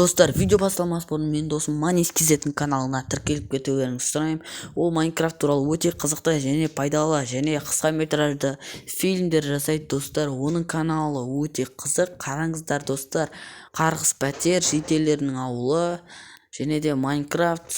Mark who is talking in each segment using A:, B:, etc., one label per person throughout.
A: Достар, видео басталмас бұрын мен досым Манис KZ'нің каналына тіркеліп кетулеріңізді сұраймын. Ол Майнкрафт туралы өте қызықты және пайдалы және қысқа метражды фильмдер жасайды достар. Оның каналы өте қызық. Қараңыздар достар. Қарғыс пәтер, шетелдердің ауылы және де Майнкрафт,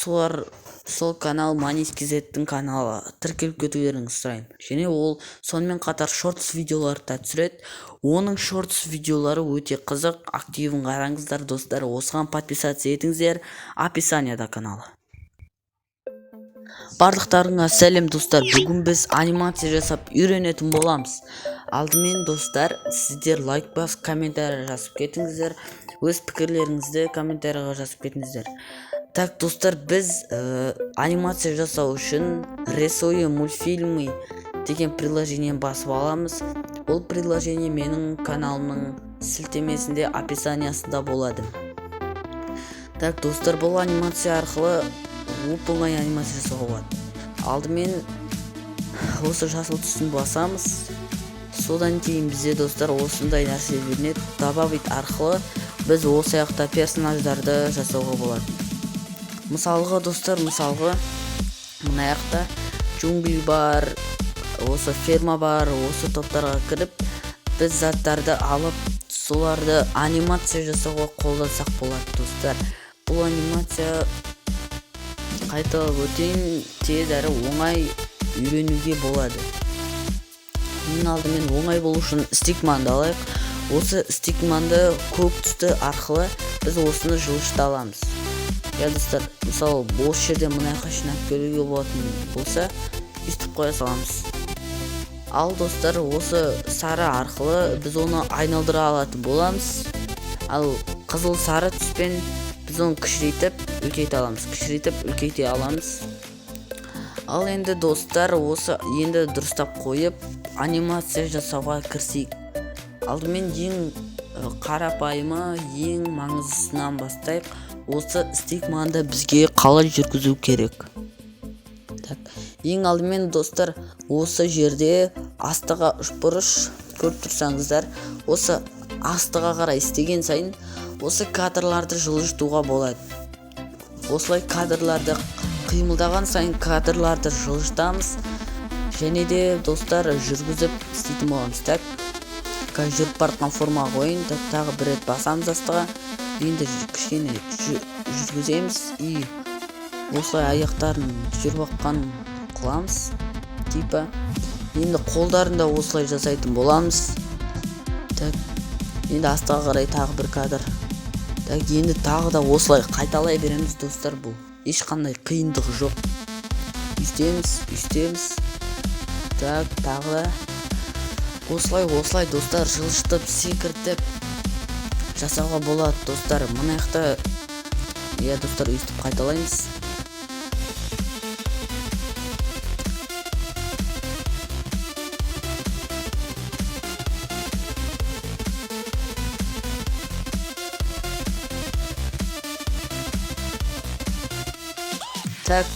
A: сол канал Манис KZ'нің каналы, тіркеліп кетулеріңізді сұраймын. Және ол сонымен қатар шортс видеолар да түсіреді. Оның шортс видеолары өте қызық. Активін қараңыздар достар. Осыған подписаться етіңіздер. Описанияда каналы. Барлықтарыңа сәлем достар. Бүгін біз анимация жасап үйренетін боламыз. Алдымен достар, сіздер лайк басып, комментарий жазып кетіңіздер. Өз пікірлеріңізді комментарийға жазып кетіңіздер. Так достар, біз анимация жасау үшін Ресойы мультфильмы деген приложениені басып аламыз. Ол приложение менің каналымның сілтемесінде описаниясында болады. Так достар, бұл анимация арқылы оп-оңай анимация жасауға болады. Алдымен осы жасыл түсін басамыз. Содан кейін бізде достар осындай нәрсе берінеді. Добавить арқылы біз осы аяқта персонаждарды жасауға болады. Мысалға достар, мына аяқта джунгли бар, осы ферма бар. Осы топтарға кіріп біз заттарды алып, соларды анимация жасауға қолдансақ болады достар. Бұл анимация қайталап өтейін, тез әрі оңай үйренуге болады. Ең алдымен оңай болу үшін стикманды алайық. Осы стикманды көк түсті арқылы біз осыны жылышты аламыз. Я достар, мысалы осы жерде мұнайға жинап келуге болатын болса, үстіп қоя саламыз. Ал достар, осы сары арқылы біз оны айналдыра алатын боламыз. Ал қызыл сары түспен біз оны кішірейтіп үлкейте аламыз. Ал енді достар, осы енді дұрыстап қойып анимация жасауға кірісейік. Алдымен ең қарапайымы, ең маңыздысынан бастайық. Осы стикманды бізге қалай жүргізу керек? Ең алдымен достар, осы жерде астыға үшбұрыш көріп тұрсаңыздар, осы астыға қарай істеген сайын осы кадрларды жылжытуға болады. Осылай кадрларды қимылдаған сайын кадрларды жылжытамыз. Және де достар жүргізіп істейтін боламыз. Жүріп бартқан формаға қойын, тағы бір рет басамыз астыға. Енді кішкене жүргіземіз. И осылай аяқтарын жүріп аққан қыламыз. Енді қолдарында осылай жасайтын боламыз. Енді астыға қарай тағы бір кадр. Енді тағы да осылай қайталай береміз достар. Бұл ешқандай қиындығы жоқ. Үстеміз. Тағы да осылай достар жылжытып, секіртіп жасауға болады достар. Мұны аяқта достар өйстіп қайталаймыз.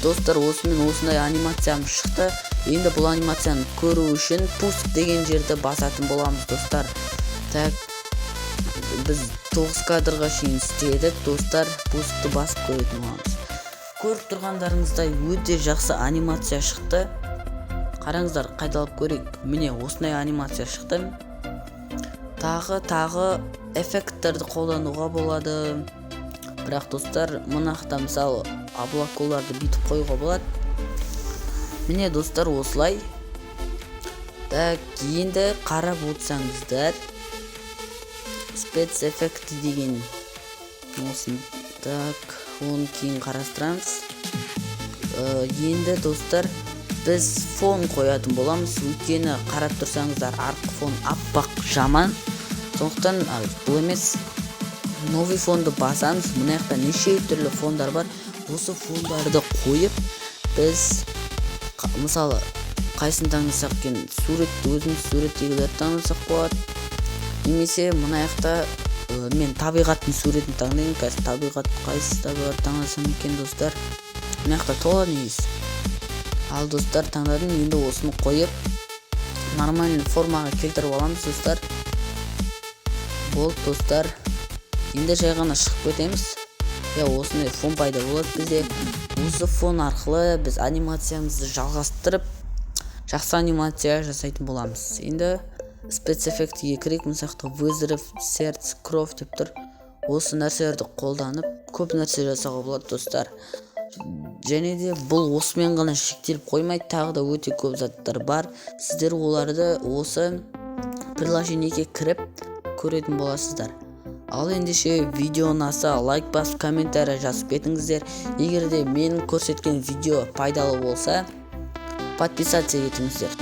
A: Достар, осындай анимациям шықты. Енді бұл анимацияны көру үшін пуск деген жерді басатын боламыз достар. Біз 9 кадрға шейін істедік достар. Пускты басып көретін боламыз. Көріп тұрғандарыңыздай өте жақсы анимация шықты. Қараңыздар, қайталап көрейік. Міне осындай анимация шықты. Тағы эффекттерді қолдануға болады. Бірақ достар, мұнақта мысалы облаколарды бүйтіп қойуға болады. Міне достар, осылай. Енді қарап отырсаңыздар, спец эффекті деген осын. Оны кейін қарастырамыз. Енді достар, біз фон қоятын боламыз. Өйткені қарап тұрсаңыздар, артқы фон аппақ жаман. Сондықтан бұл емес, новый фонды басамыз. Мұна яқта неше түрлі фондар бар. Осы фондарды қойып, біз мысалы қайсын таңдасақ екен, өзіміз суреттегілерді таңдасақ болады. Немесе мұна яқта мен табиғаттың суретін таңдайын. Қайсы табиғат таңдасам екен достар. Мұна яқта тола негіз. Ал достар, таңдадым. Енді осыны қойып нормальный формаға келтіріп аламыз достар. Болды достар. Енді жай ғана шығып кетеміз. осындай фон пайда болады бізде. Осы фон арқылы біз анимациямызды жалғастырып жақсы анимация жасайтын боламыз. Енді спецэффектіге кірейік. Мына жақта вызрыв, сердце, кровь деп тұр. Осы нәрселерді қолданып көп нәрсе жасауға болады достар. Және де бұл осымен ғана шектеліп қоймайды, тағы да өте көп заттар бар. Сіздер оларды осы приложениеге кіріп көретін боласыздар. Ал ендеше видео ұнаса лайк басып комментарий жазып кетіңіздер. Егер де менің көрсеткен видео пайдалы болса, подписаться етіңіздер.